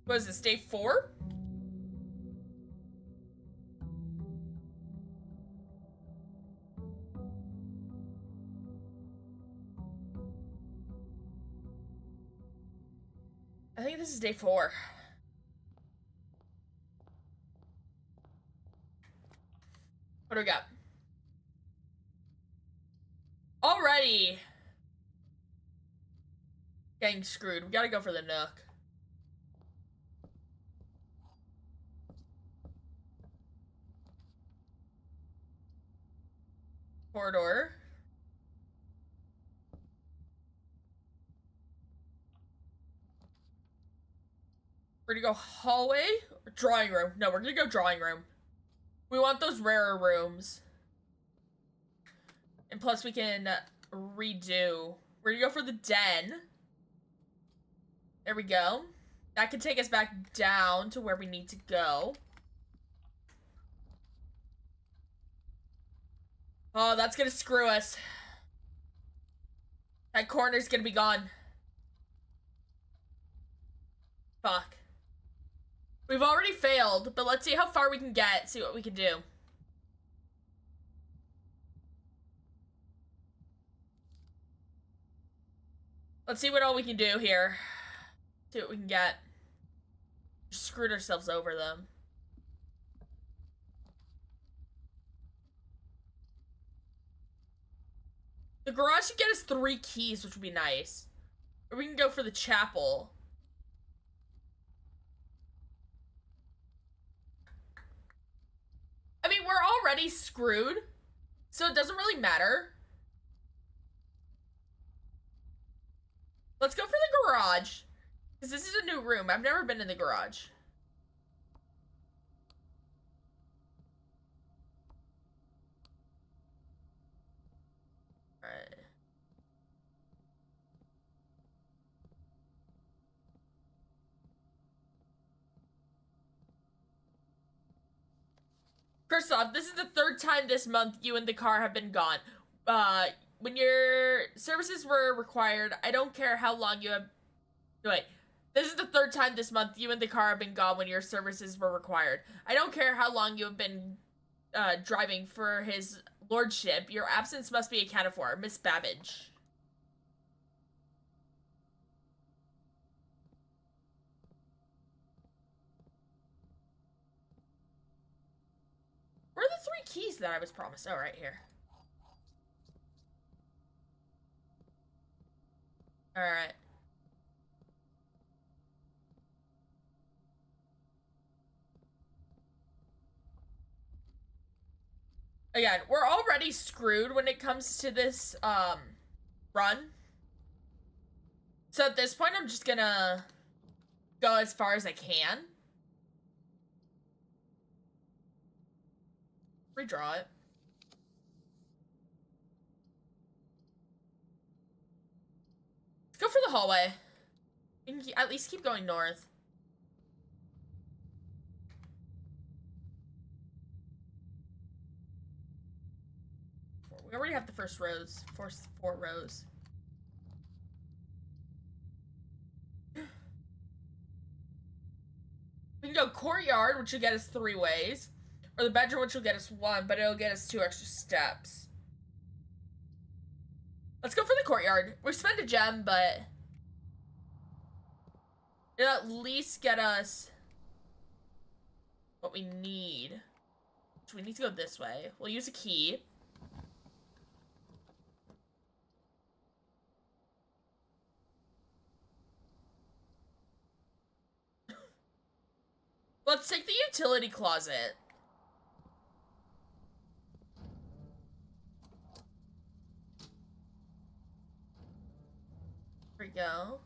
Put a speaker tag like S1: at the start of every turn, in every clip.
S1: What is this, day 4? I think this is day 4. What do we got? Already getting screwed. We gotta go for the Nook. Corridor. We're gonna go hallway or drawing room. No, we're gonna go drawing room. We want those rarer rooms. And plus we can redo. We're gonna go for the den. There we go. That can take us back down to where we need to go. Oh, that's gonna screw us. That corner's gonna be gone. Fuck. We've already failed, but let's see how far we can get, see what we can do. Let's see what all we can do here. See what we can get. Just screwed ourselves over them. The garage should get us 3 keys, which would be nice. Or we can go for the chapel. I mean, we're already screwed, so it doesn't really matter. Let's go for the garage. Because this is a new room. I've never been in the garage. Alright. First off, this is the 3rd time this month you and the car have been gone. When your services were required, I don't care how long you have... Wait. This is the 3rd time this month you and the car have been gone when your services were required. I don't care how long you have been driving for his lordship. Your absence must be accounted for. Miss Babbage. Where are the 3 keys that I was promised? Oh, right here. Alright. Again, we're already screwed when it comes to this, run. So at this point, I'm just gonna go as far as I can. Redraw it. Let's go for the hallway. We can at least keep going north. We already have the first rows. Four rows. We can go courtyard, which will get us 3 ways. Or the bedroom, which will get us 1, but it'll get us 2 extra steps. Let's go for the courtyard. We spent a gem, but it'll at least get us what we need. So we need to go this way. We'll use a key. Let's take the utility closet. There we go.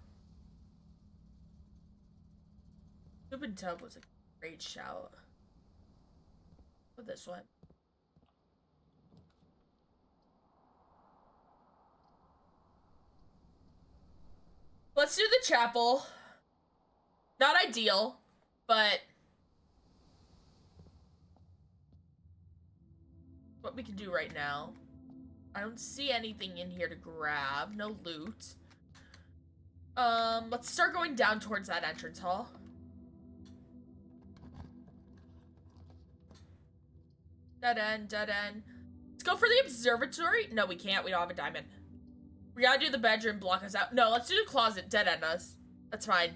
S1: Soup and tub was a great shout. Go this one. Let's do the chapel. Not ideal, but what we can do right now. I don't see anything in here to grab. No loot. Let's start going down towards that entrance hall. Dead end, dead end. Let's go for the observatory. No, we can't. We don't have a diamond. We gotta do the bedroom, block us out. No, let's do the closet, dead end us. That's fine.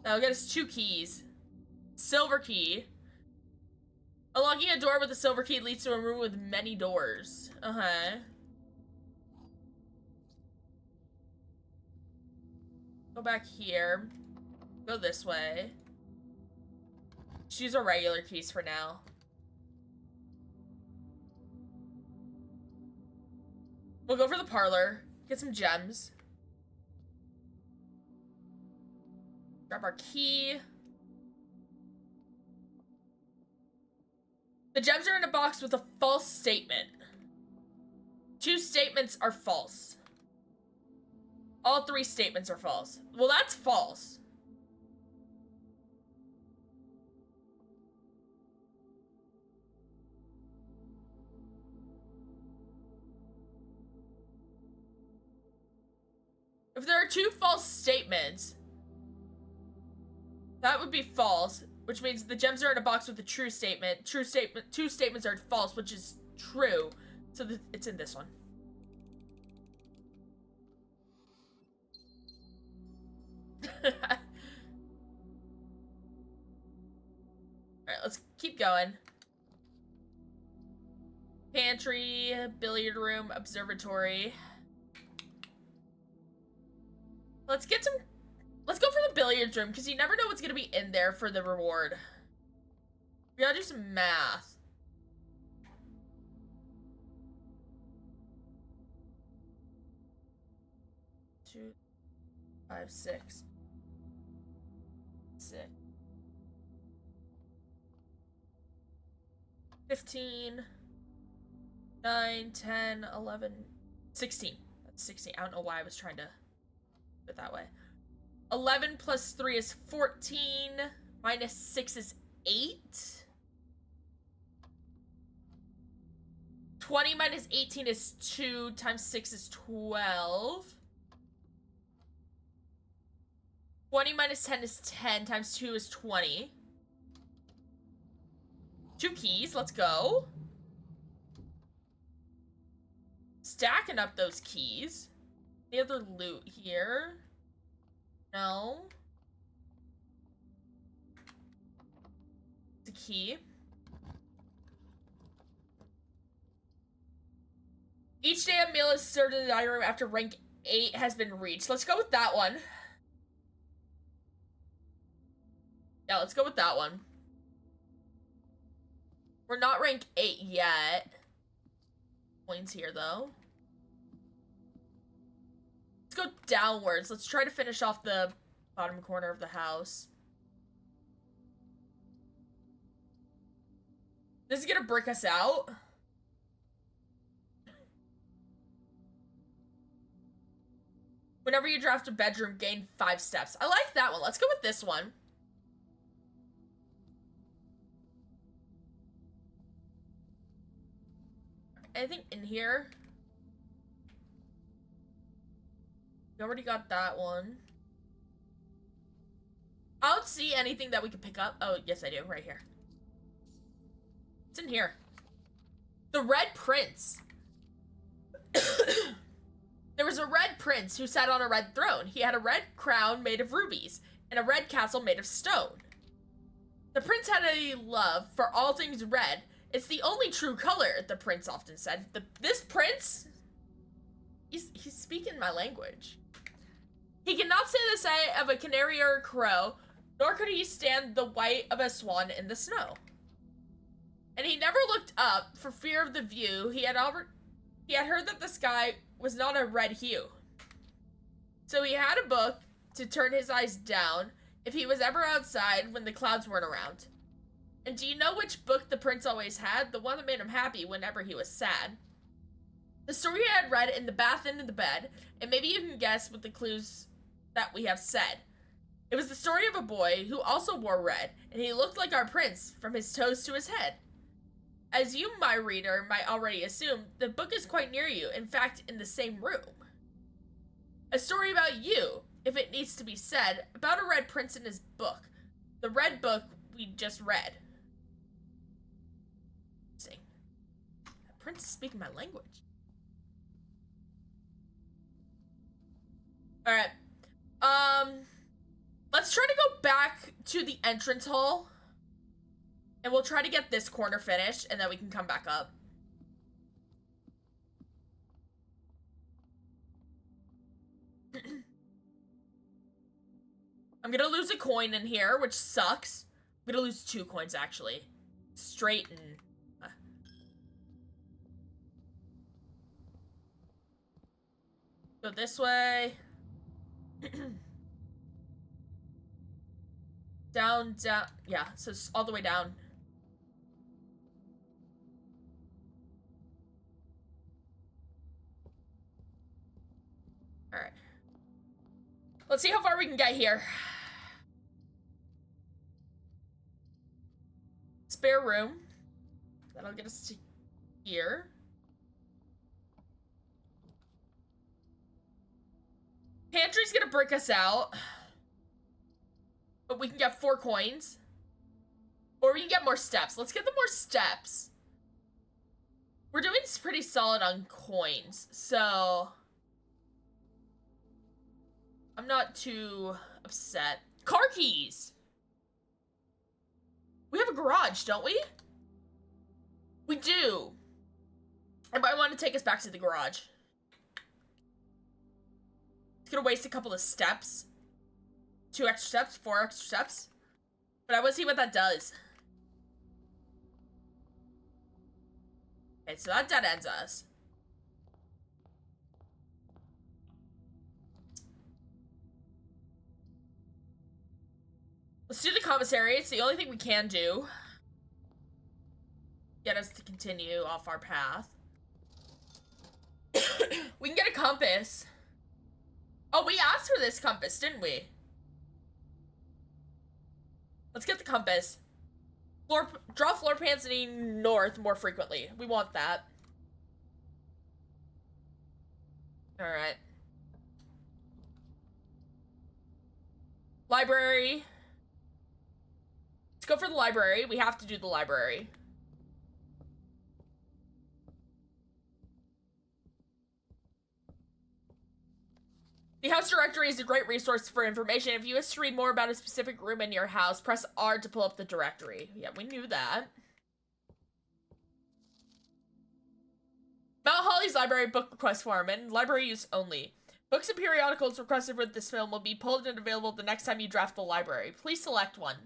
S1: That'll get us 2 keys. Silver key. Unlocking a door with a silver key leads to a room with many doors. Uh-huh. Go back here. Go this way. Just use our regular keys for now. We'll go for the parlor. Get some gems. Grab our key. The gems are in a box with a false statement. 2 statements are false. All 3 statements are false. Well, that's false. If there are 2 false statements, that would be false, which means the gems are in a box with a true statement. 2 statements are false, which is true. So it's in this one. Alright, let's keep going. Pantry, billiard room, observatory. Let's go for the billiards room, because you never know what's gonna be in there for the reward. We gotta do some math. Two, 5, 6. 6. 15. 9, 10, 11, 16. That's 16. I don't know why I was trying to do it that way. 11 plus 3 is 14. Minus 6 is 8. 20 minus 18 is 2. Times 6 is 12. 20 minus 10 is 10. Times 2 is 20. 2 keys. Let's go. Stacking up those keys. Any other loot here? No. It's a key. Each day a meal is served in the dining room after rank 8 has been reached. Let's go with that one. Yeah, let's go with that one. We're not rank 8 yet. Points here, though. Let's go downwards. Let's try to finish off the bottom corner of the house. This is gonna brick us out. Whenever you draft a bedroom, gain 5 steps. I like that one. Let's go with this one. Anything in here? We already got that one. I don't see anything that we can pick up. Oh, yes I do, right here. It's in here. The Red Prince. There was a red prince who sat on a red throne. He had a red crown made of rubies and a red castle made of stone. The prince had a love for all things red. It's the only true color, the prince often said. This prince, he's speaking my language. He cannot say the sight of a canary or a crow, nor could he stand the white of a swan in the snow. And he never looked up for fear of the view. He had heard that the sky was not a red hue. So he had a book to turn his eyes down if he was ever outside when the clouds weren't around. And do you know which book the prince always had? The one that made him happy whenever he was sad. The story I had read in the bath and in the bed, and maybe you can guess with the clues that we have said. It was the story of a boy who also wore red, and he looked like our prince from his toes to his head. As you, my reader, might already assume, the book is quite near you, in fact, in the same room. A story about you, if it needs to be said, about a red prince in his book. The red book we just read. Prince is speaking my language. Alright. Let's try to go back to the entrance hall. And we'll try to get this corner finished, and then we can come back up. I'm gonna lose a coin in here, which sucks. I'm gonna lose 2 coins, actually. Straight and... Go this way. Down, down. Yeah, so it's all the way down. Alright. Let's see how far we can get here. Spare room. That'll get us to here. Pantry's gonna break us out. But we can get 4 coins. Or we can get more steps. Let's get the more steps. We're doing pretty solid on coins, so... I'm not too upset. Car keys! We have a garage, don't we? We do. And I want to take us back to the garage. It's gonna waste a couple of steps. 2 extra steps, 4 extra steps. But I want to see what that does. Okay, so that dead ends us. Let's do the commissary. It's the only thing we can do. Get us to continue off our path. We can get a compass. Oh, we asked for this compass, didn't we? Let's get the compass. Draw floor plans leading north more frequently. We want that. Alright. Library. Let's go for the library. We have to do the library. The house directory is a great resource for information. If you wish to read more about a specific room in your house, press R to pull up the directory. Yeah, we knew that. Mount Holly's library book request form and library use only. Books and periodicals requested for this film will be pulled and available the next time you draft the library. Please select one.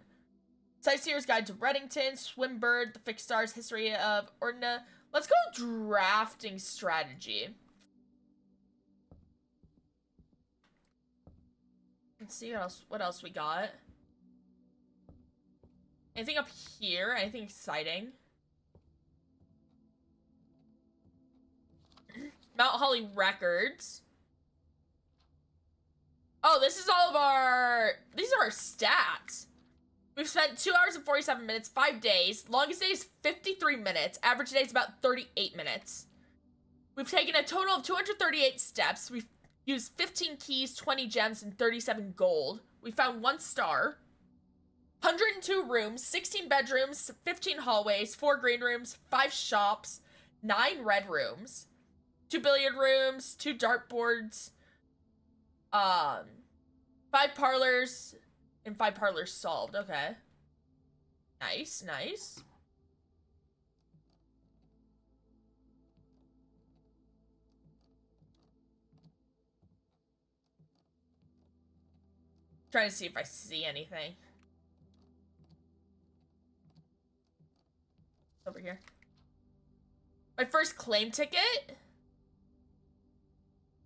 S1: Sightseer's Guide to Reddington, Swimbird, The Fixed Stars, History of Ordina. Let's go drafting strategy. Let's see what else we got. Anything up here? Anything exciting? Mount Holly records. Oh, this is all of our... These are our stats. We've spent 2 hours and 47 minutes, 5 days. Longest day is 53 minutes. Average day is about 38 minutes. We've taken a total of 238 steps. We've used 15 keys, 20 gems, and 37 gold. We found 1 star. 102 rooms, 16 bedrooms, 15 hallways, 4 green rooms, 5 shops, 9 red rooms, 2 billiard rooms, 2 dartboards, 5 parlors, and 5 parlors solved. Okay. Nice, nice. Trying to see if I see anything. Over here. My first claim ticket?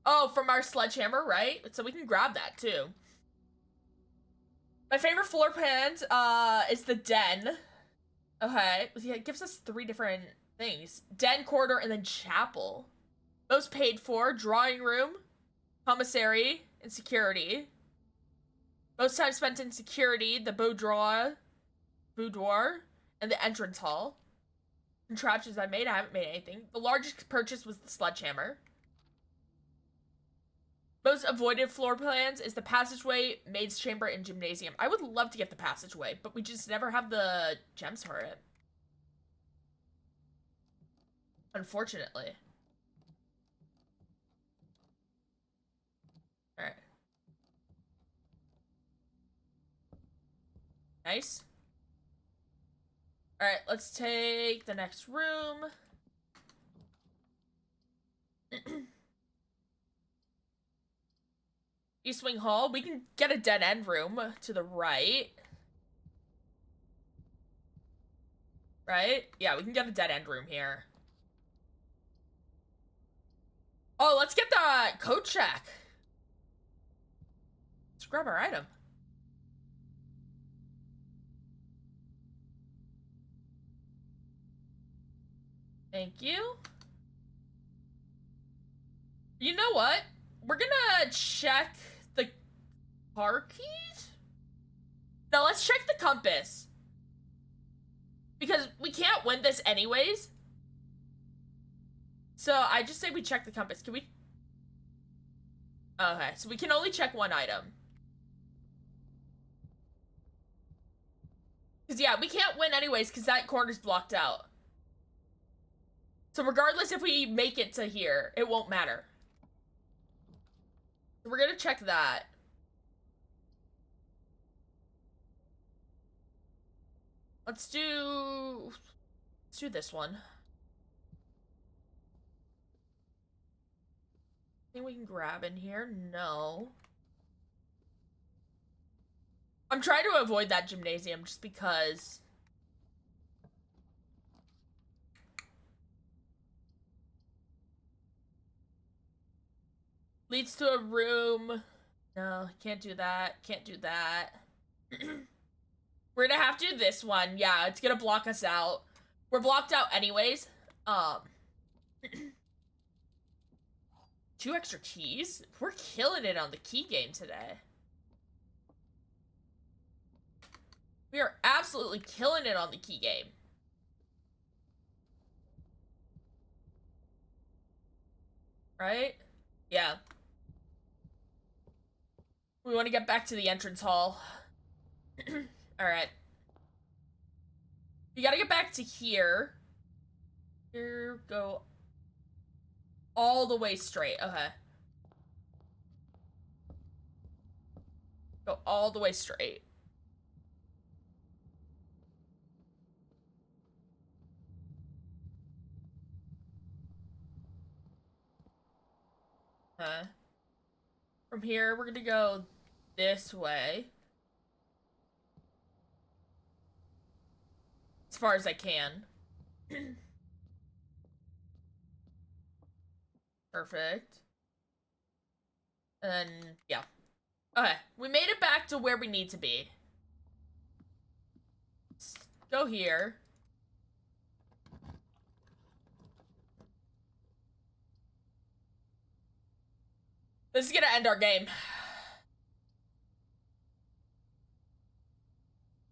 S1: Oh, from our sledgehammer, right? So we can grab that too. My favorite floor plan is the den. Okay. Yeah, it gives us 3 different things. Den, corridor, and then chapel. Most paid for, drawing room, commissary, and security. Most time spent in security, the boudoir, and the entrance hall. Contraptions I haven't made anything. The largest purchase was the sledgehammer. Most avoided floor plans is the passageway, maid's chamber, and gymnasium. I would love to get the passageway, but we just never have the gems for it. Unfortunately. Alright. Nice. Alright, let's take the next room. East Wing Hall. We can get a dead end room to the right. Right? Yeah, we can get a dead end room here. Oh, let's get the code check. Let's grab our item. Thank you. You know what? We're gonna check the car keys? No, let's check the compass. Because we can't win this anyways. So I just say we check the compass. Can we? Okay, so we can only check one item. Because yeah, we can't win anyways because that corner's blocked out. So regardless if we make it to here, it won't matter. So we're gonna check that. Let's do this one. Anything we can grab in here? No. I'm trying to avoid that gymnasium just because. Leads to a room. No, can't do that. Can't do that. We're gonna have to do this one. Yeah, it's gonna block us out. We're blocked out anyways. 2 extra keys? We're killing it on the key game today. We are absolutely killing it on the key game. Right? Yeah. We want to get back to the entrance hall. Alright. You gotta get back to here. Here, go all the way straight. Okay. Go all the way straight. From here, we're gonna go this way. As far as I can. Perfect. And yeah. Okay, we made it back to where we need to be. Let's go here. This is gonna end our game.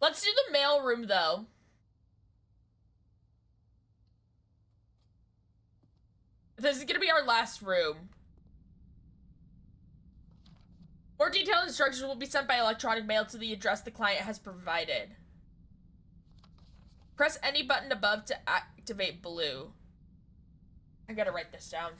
S1: Let's do the mail room, though. This is gonna be our last room. More detailed instructions will be sent by electronic mail to the address the client has provided. Press any button above to activate blue. I gotta write this down.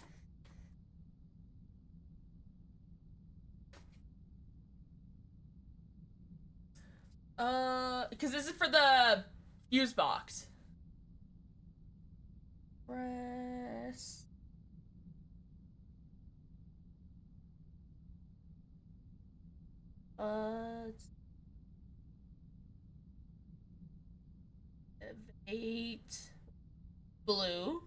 S1: Because this is for the fuse box. Press. Activate blue.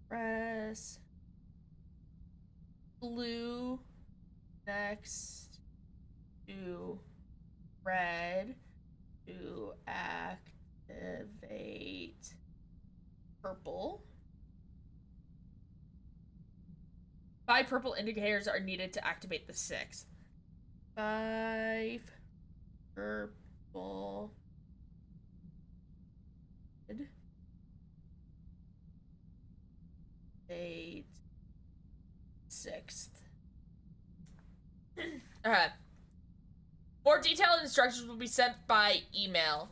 S1: Press blue next to red to activate purple. 5 purple indicators are needed to activate the 6th. 5 purple. 8 6th. Alright. More detailed instructions will be sent by email.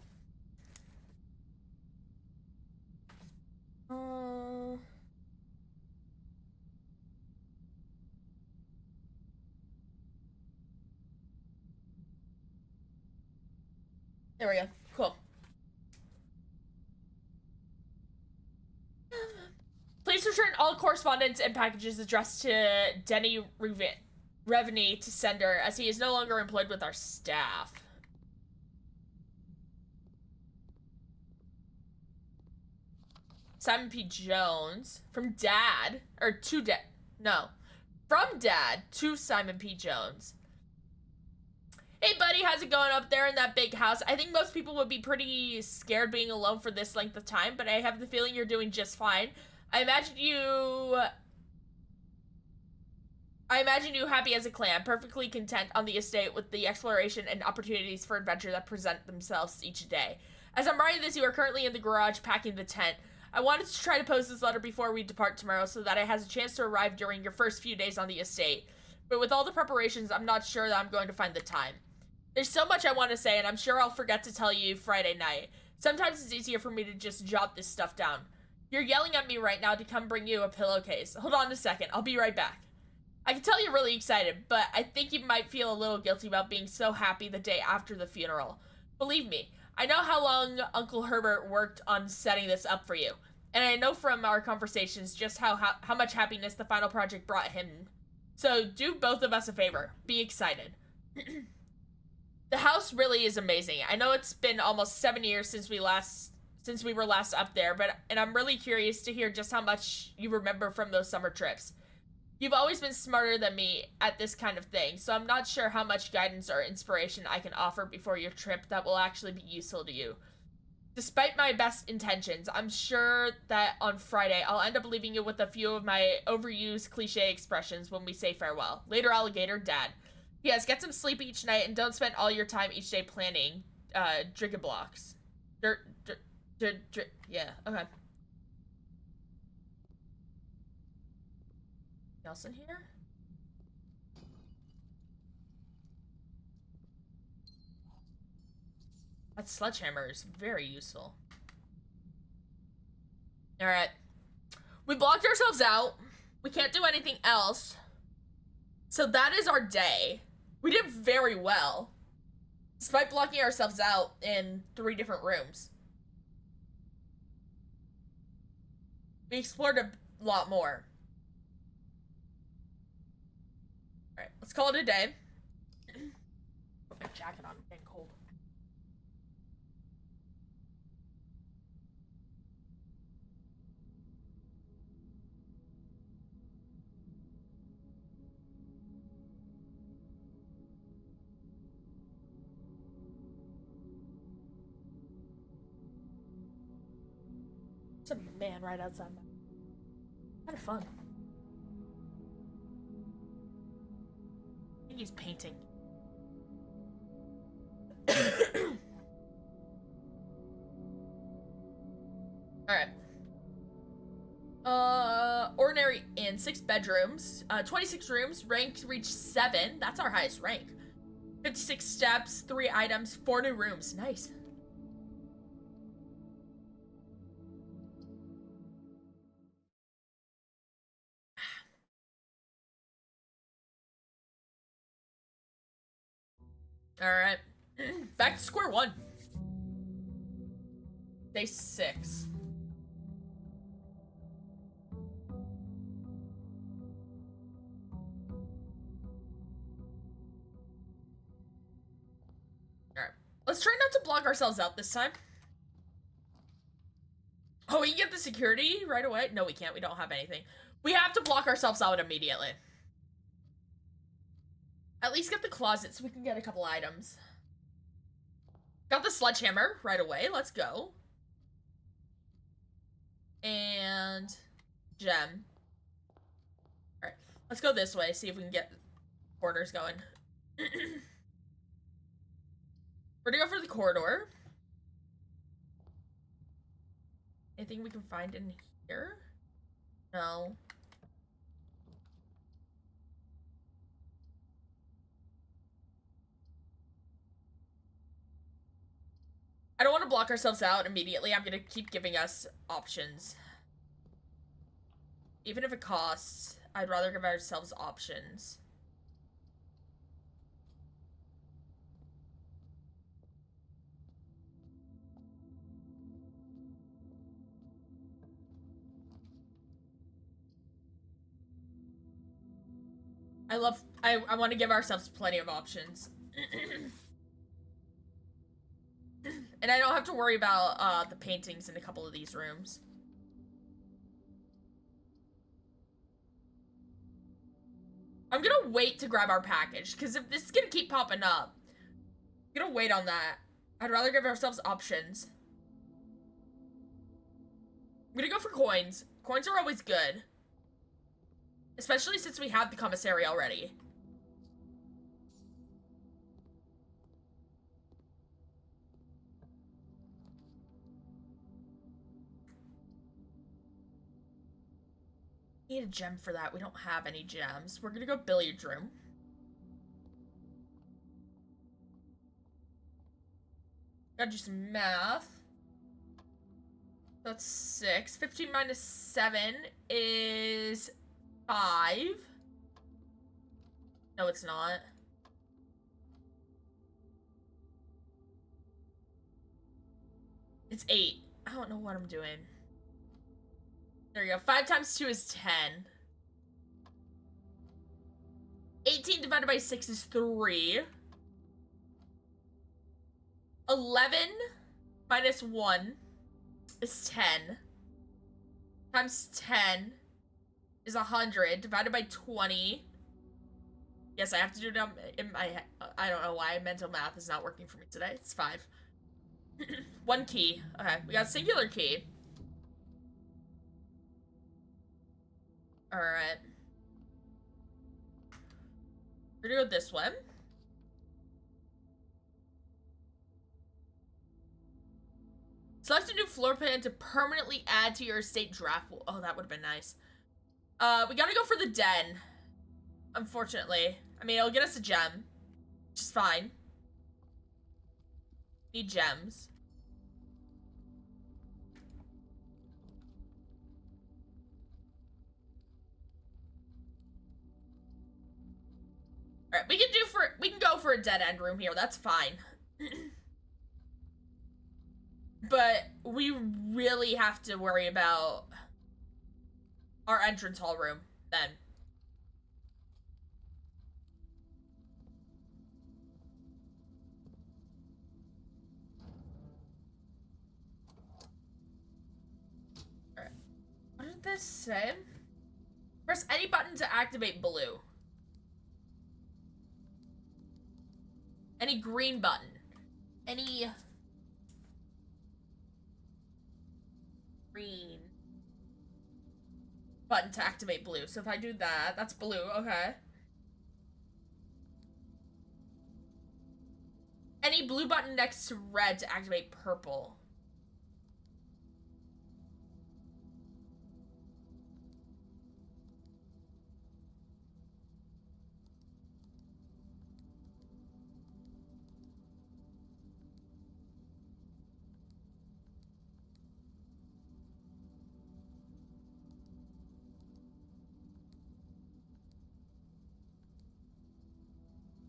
S1: There we go. Cool. Please return all correspondence and packages addressed to Denny Revney to sender, as he is no longer employed with our staff. Simon P. Jones. From Dad. Or to Dad. No. From Dad to Simon P. Jones. Hey, buddy, how's it going up there in that big house? I think most people would be pretty scared being alone for this length of time, but I have the feeling you're doing just fine. I imagine you happy as a clam, perfectly content on the estate with the exploration and opportunities for adventure that present themselves each day. As I'm writing this, you are currently in the garage packing the tent. I wanted to try to post this letter before we depart tomorrow so that it has a chance to arrive during your first few days on the estate. But with all the preparations, I'm not sure that I'm going to find the time. There's so much I want to say, and I'm sure I'll forget to tell you Friday night. Sometimes it's easier for me to just jot this stuff down. You're yelling at me right now to come bring you a pillowcase. Hold on a second, I'll be right back. I can tell you're really excited, but I think you might feel a little guilty about being so happy the day after the funeral. Believe me, I know how long Uncle Herbert worked on setting this up for you, and I know from our conversations just how much happiness the final project brought him. So do both of us a favor. Be excited. The house really is amazing. I know it's been almost 7 years since we were last up there, and I'm really curious to hear just how much you remember from those summer trips. You've always been smarter than me at this kind of thing, so I'm not sure how much guidance or inspiration I can offer before your trip that will actually be useful to you. Despite my best intentions, I'm sure that on Friday I'll end up leaving you with a few of my overused cliche expressions when we say farewell. Later, alligator, Dad. Yes, get some sleep each night and don't spend all your time each day planning drinking blocks. Yeah, okay. Else in here? That sledgehammer is very useful. Alright. We blocked ourselves out. We can't do anything else. So that is our day. We did very well. Despite blocking ourselves out in 3 different rooms. We explored a lot more. Alright, let's call it a day. Put my jacket on, I'm getting cold. There's a man right outside my... Kind of fun. I think he's painting. Alright. Ordinary inn, 6 bedrooms, 26 rooms, rank reached 7. That's our highest rank. 56 steps, 3 items, 4 new rooms. Nice. Alright. Back to square one. Day 6. Alright. Let's try not to block ourselves out this time. Oh, we can get the security right away? No, we can't. We don't have anything. We have to block ourselves out immediately. At least get the closet so we can get a couple items. Got the sledgehammer right away. Let's go. And gem. Alright. Let's go this way. See if we can get corridors going. We're gonna go for the corridor. Anything we can find in here? No. I don't want to block ourselves out immediately. I'm gonna keep giving us options. Even if it costs, I'd rather give ourselves options. I want to give ourselves plenty of options. And I don't have to worry about the paintings in a couple of these rooms. I'm gonna wait to grab our package, because if this is gonna keep popping up, I'm gonna wait on that. I'd rather give ourselves options. I'm gonna go for coins. Coins are always good. Especially since we have the commissary already. Need a gem for that. We don't have any gems. We're gonna go billiard room. Gotta do some math. That's 6. 15 minus 7 is 5. No, it's not. It's 8. I don't know what I'm doing. There you go. 5 times 2 is 10. 18 divided by 6 is 3. 11 minus 1 is 10. Times 10 is 100. Divided by 20. Yes, I have to do it in my head. I don't know why mental math is not working for me today. It's 5. 1 key. Okay, we got a singular key. Alright. We're gonna go this way. Select a new floor plan to permanently add to your estate draft. Oh, that would have been nice. We gotta go for the den. Unfortunately. I mean, it'll get us a gem. Which is fine. Need gems. Alright, we can go for a dead end room here, that's fine. But we really have to worry about our entrance hall room then. Alright. What did this say? Press any button to activate blue. Any green button. Any green button to activate blue. So if I do that, that's blue, okay. Any blue button next to red to activate purple.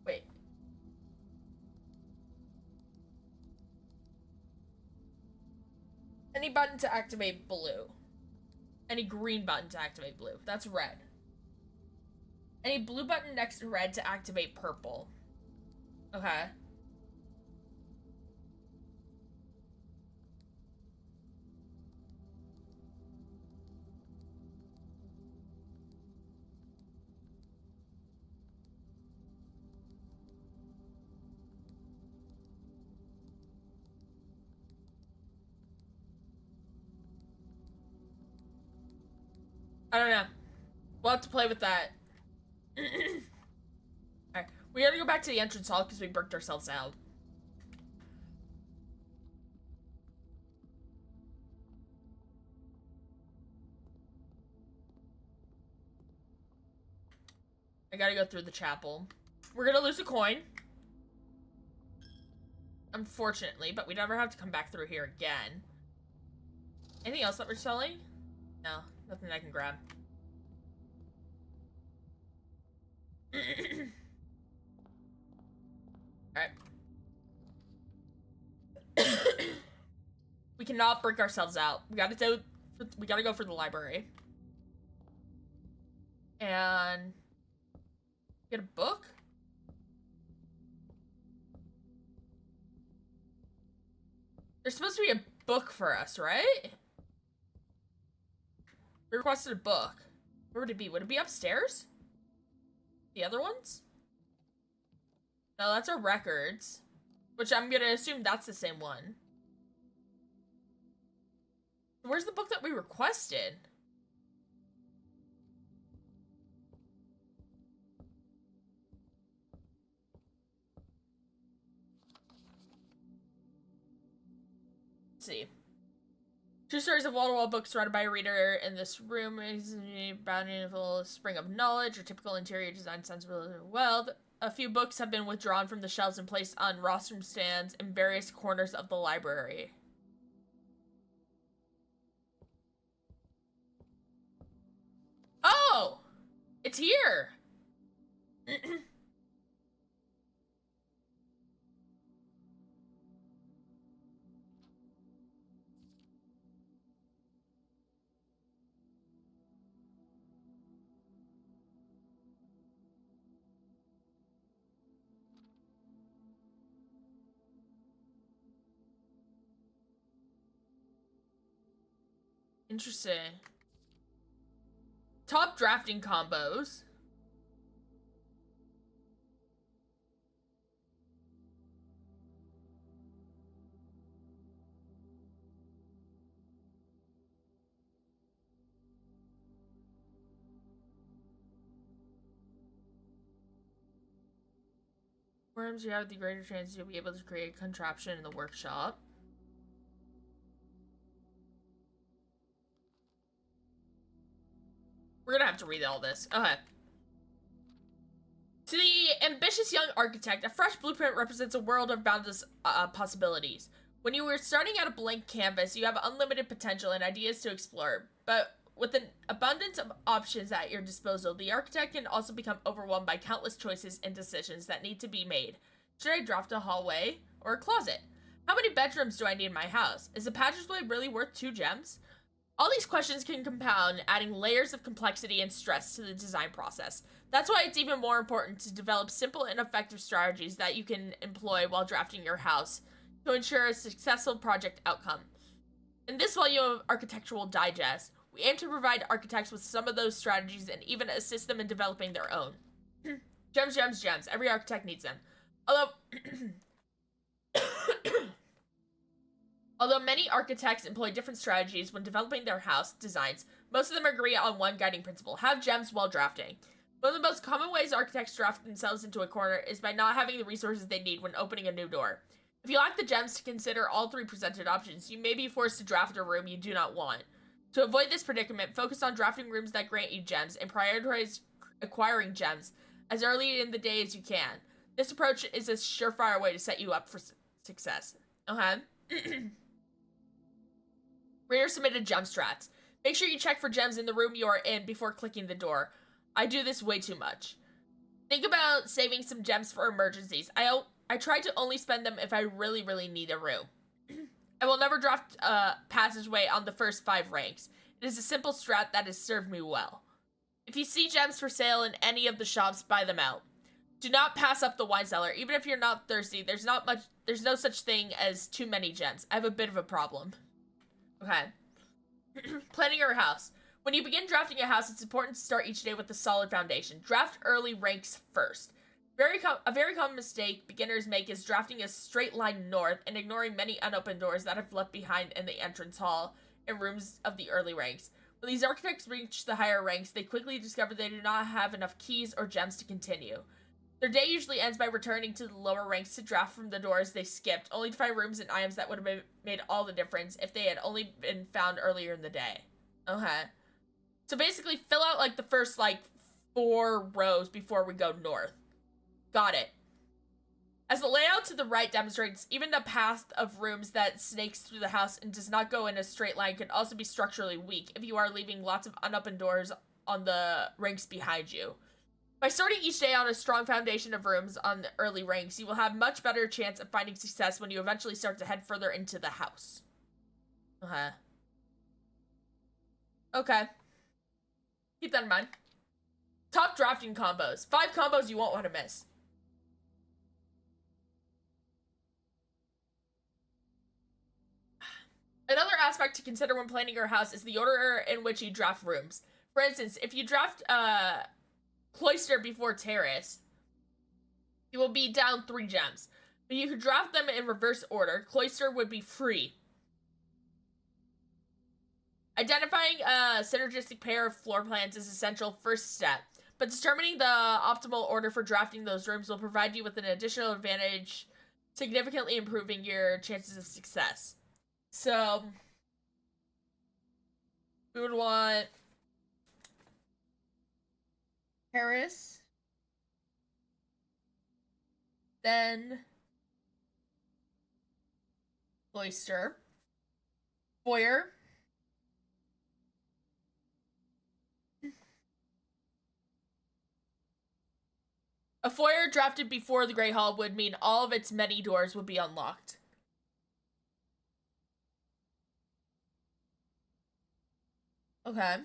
S1: Wait. Any button to activate blue. Any green button to activate blue. That's red. Any blue button next to red to activate purple. Okay. I don't know. We'll have to play with that. Alright. We gotta go back to the entrance hall because we burnt ourselves out. I gotta go through the chapel. We're gonna lose a coin. Unfortunately, but we never have to come back through here again. Anything else that we're selling? No, nothing I can grab. Alright. We cannot break ourselves out. We gotta go for the library. And Get a book? There's supposed to be a book for us, right? We requested a book. Where would it be? Would it be upstairs? The other ones? No, that's our records. Which I'm gonna assume that's the same one. Where's the book that we requested? Let's see. Two stories of wall-to-wall books surrounded by a reader in this room is a bountiful spring of knowledge or typical interior design sensibility of wealth. A few books have been withdrawn from the shelves and placed on rostrum stands in various corners of the library. Oh! It's here! Interesting. Top drafting combos. Worms, you have the greater chance you'll be able to create a contraption in the workshop. We're gonna have to read all this. Okay. To the ambitious young architect, a fresh blueprint represents a world of boundless possibilities. When you were starting at a blank canvas, you have unlimited potential and ideas to explore. But with an abundance of options at your disposal, the architect can also become overwhelmed by countless choices and decisions that need to be made. Should I draft a hallway or a closet? How many bedrooms do I need in my house? Is a passageway really worth 2 gems? All these questions can compound, adding layers of complexity and stress to the design process. That's why it's even more important to develop simple and effective strategies that you can employ while drafting your house to ensure a successful project outcome. In this volume of Architectural Digest, we aim to provide architects with some of those strategies and even assist them in developing their own. Gems, gems, gems. Every architect needs them. Although many architects employ different strategies when developing their house designs, most of them agree on one guiding principle: have gems while drafting. One of the most common ways architects draft themselves into a corner is by not having the resources they need when opening a new door. If you lack the gems to consider all 3 presented options, you may be forced to draft a room you do not want. To avoid this predicament, focus on drafting rooms that grant you gems and prioritize acquiring gems as early in the day as you can. This approach is a surefire way to set you up for success. Okay. Reader submitted gem strats. Make sure you check for gems in the room you are in before clicking the door. I do this way too much. Think about saving some gems for emergencies. I try to only spend them if I really, really need a room. I will never draft a passageway on the first 5 ranks. It is a simple strat that has served me well. If you see gems for sale in any of the shops, buy them out. Do not pass up the wine cellar. Even if you're not thirsty, there's no such thing as too many gems. I have a bit of a problem. Okay. Planning your house. When you begin drafting a house, it's important to start each day with a solid foundation. Draft early ranks first. A very common mistake beginners make is drafting a straight line north and ignoring many unopened doors that have left behind in the entrance hall and rooms of the early ranks. When these architects reach the higher ranks, they quickly discover they do not have enough keys or gems to continue. Their day usually ends by returning to the lower ranks to draft from the doors they skipped, only to find rooms and items that would have made all the difference if they had only been found earlier in the day. Okay. So basically, fill out, like, the first, 4 rows before we go north. Got it. As the layout to the right demonstrates, even the path of rooms that snakes through the house and does not go in a straight line could also be structurally weak if you are leaving lots of unopened doors on the ranks behind you. By starting each day on a strong foundation of rooms on the early ranks, you will have much better chance of finding success when you eventually start to head further into the house. Okay. Okay. Keep that in mind. Top drafting combos. 5 combos you won't want to miss. Another aspect to consider when planning your house is the order in which you draft rooms. For instance, if you draft Cloister before Terrace, you will be down 3 gems. But you could draft them in reverse order. Cloister would be free. Identifying a synergistic pair of floor plans is essential first step, but determining the optimal order for drafting those rooms will provide you with an additional advantage, significantly improving your chances of success. So, we would want Paris, then Cloister, Foyer, a foyer drafted before the Great Hall would mean all of its many doors would be unlocked. Okay.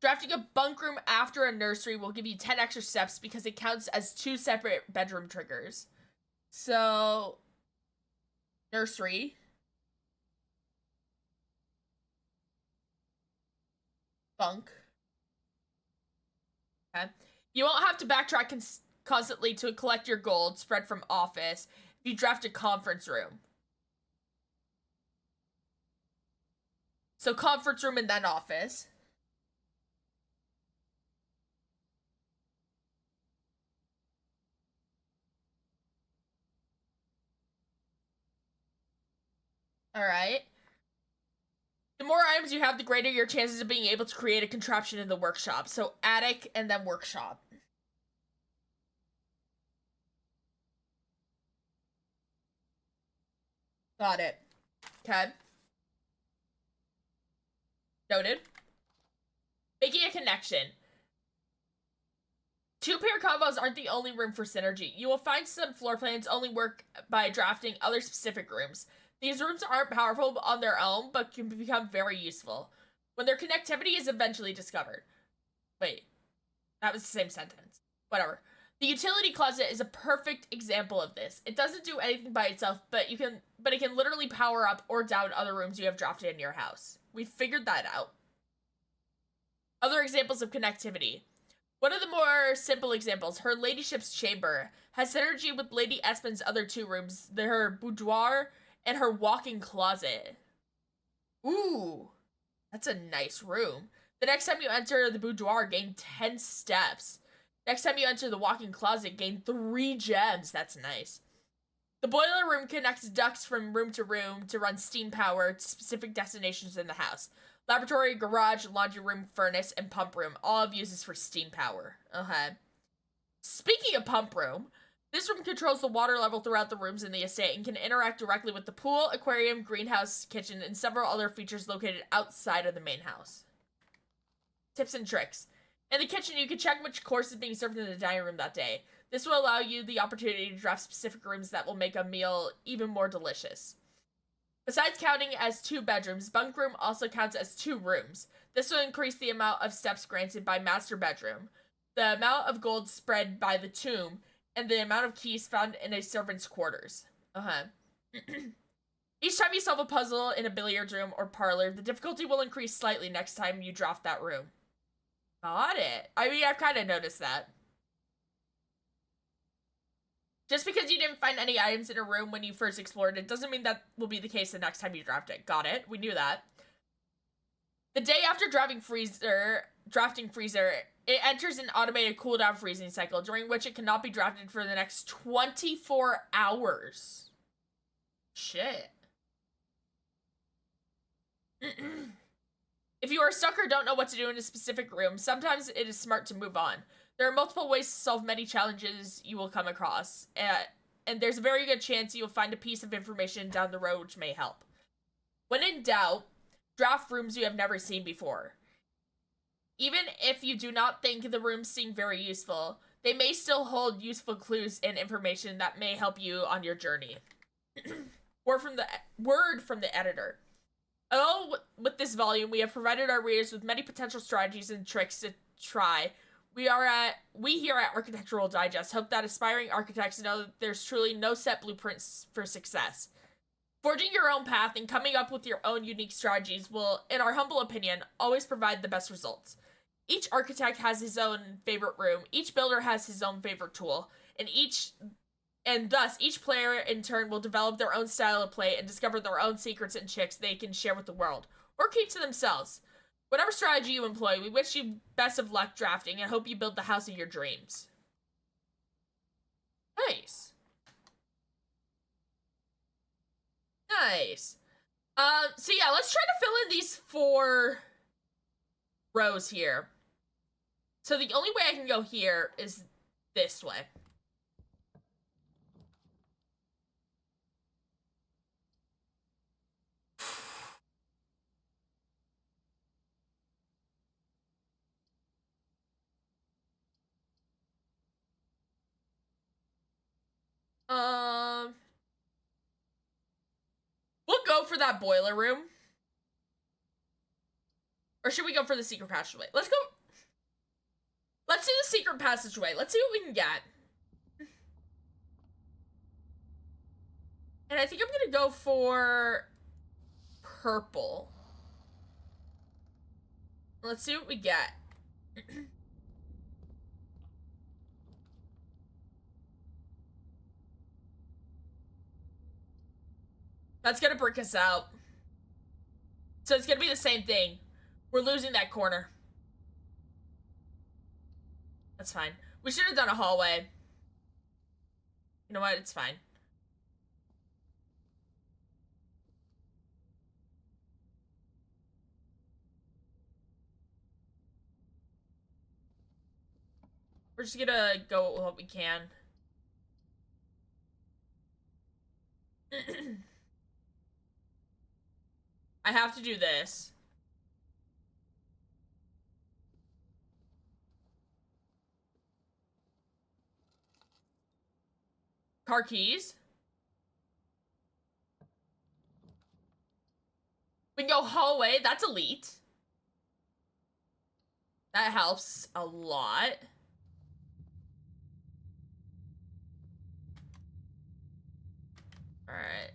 S1: Drafting a bunk room after a nursery will give you 10 extra steps because it counts as 2 separate bedroom triggers. So, nursery. Bunk. Okay. You won't have to backtrack constantly to collect your gold spread from office if you draft a conference room. So conference room and then office. Alright. The more items you have, the greater your chances of being able to create a contraption in the workshop. So attic and then workshop. Got it. Okay. Noted. Making a connection. 2-pair combos aren't the only room for synergy. You will find some floor plans only work by drafting other specific rooms. These rooms aren't powerful on their own, but can become very useful when their connectivity is eventually discovered. Wait, that was the same sentence. Whatever. The utility closet is a perfect example of this. It doesn't do anything by itself, but it can literally power up or down other rooms you have drafted in your house. We figured that out. Other examples of connectivity. One of the more simple examples, her ladyship's chamber, has synergy with Lady Espen's other 2 rooms, her boudoir and her walk-in closet. Ooh, that's a nice room. The next time you enter the boudoir, gain 10 steps. Next time you enter the walk-in closet, gain 3 gems. That's nice. The boiler room connects ducts from room to run steam power to specific destinations in the house. Laboratory, garage, laundry room, furnace, and pump room all have uses for steam power. Okay. Speaking of pump room, this room controls the water level throughout the rooms in the estate and can interact directly with the pool, aquarium, greenhouse, kitchen, and several other features located outside of the main house. Tips and tricks. In the kitchen, you can check which course is being served in the dining room that day. This will allow you the opportunity to draft specific rooms that will make a meal even more delicious. Besides counting as 2 bedrooms, bunk room also counts as 2 rooms. This will increase the amount of steps granted by master bedroom, the amount of gold spread by the tomb, and the amount of keys found in a servant's quarters. Each time you solve a puzzle in a billiard room or parlor, the difficulty will increase slightly next time you draft that room. Got it. I mean, I've kind of noticed that. Just because you didn't find any items in a room when you first explored it doesn't mean that will be the case the next time you draft it. Got it. We knew that. The day after drafting freezer, it enters an automated cooldown freezing cycle, during which it cannot be drafted for the next 24 hours. Shit. If you are stuck or don't know what to do in a specific room, sometimes it is smart to move on. There are multiple ways to solve many challenges you will come across, and there's a very good chance you'll find a piece of information down the road which may help. When in doubt, draft rooms you have never seen before. Even if you do not think the rooms seem very useful, they may still hold useful clues and information that may help you on your journey. Word from the editor. Along with this volume, we have provided our readers with many potential strategies and tricks to try We here at Architectural Digest hope that aspiring architects know that there's truly no set blueprints for success. Forging your own path and coming up with your own unique strategies will, in our humble opinion, always provide the best results. Each architect has his own favorite room, each builder has his own favorite tool, and thus each player in turn will develop their own style of play and discover their own secrets and tricks they can share with the world, or keep to themselves. Whatever strategy you employ, we wish you best of luck drafting and hope you build the house of your dreams. Nice. Nice. So yeah, let's try to fill in these 4 rows here. So the only way I can go here is this way. We'll go for that boiler room. Or should we go for the secret passageway? Let's go. Let's do the secret passageway. Let's see what we can get. And I think I'm gonna go for purple. Let's see what we get. That's gonna brick us out. So it's gonna be the same thing. We're losing that corner. That's fine. We should have done a hallway. You know what? It's fine. We're just gonna go with what we can. I have to do this. Car keys. We can go hallway. That's elite. That helps a lot. Alright.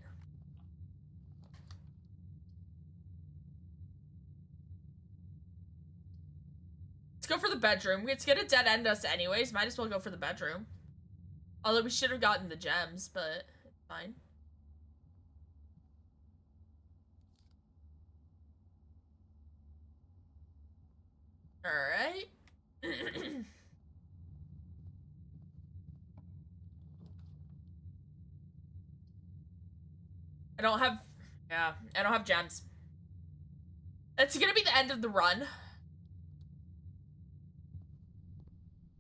S1: Let's go for the bedroom. It's gonna dead end us anyways. Might as well go for the bedroom. Although we should have gotten the gems, but it's fine. Alright. I don't have gems. It's gonna be the end of the run.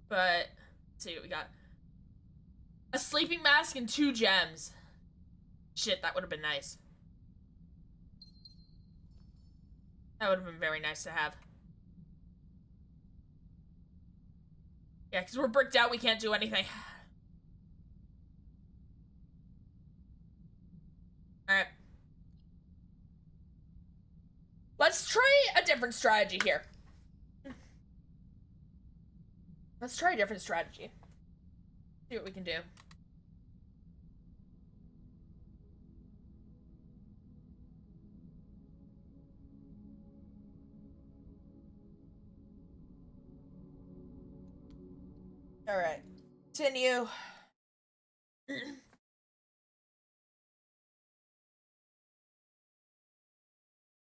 S1: But, let's see what we got. A sleeping mask and 2 gems. Shit, that would have been nice. That would have been very nice to have. Yeah, because we're bricked out, we can't do anything. Alright. Let's try a different strategy here. Let's try a different strategy. See what we can do. Alright. Continue.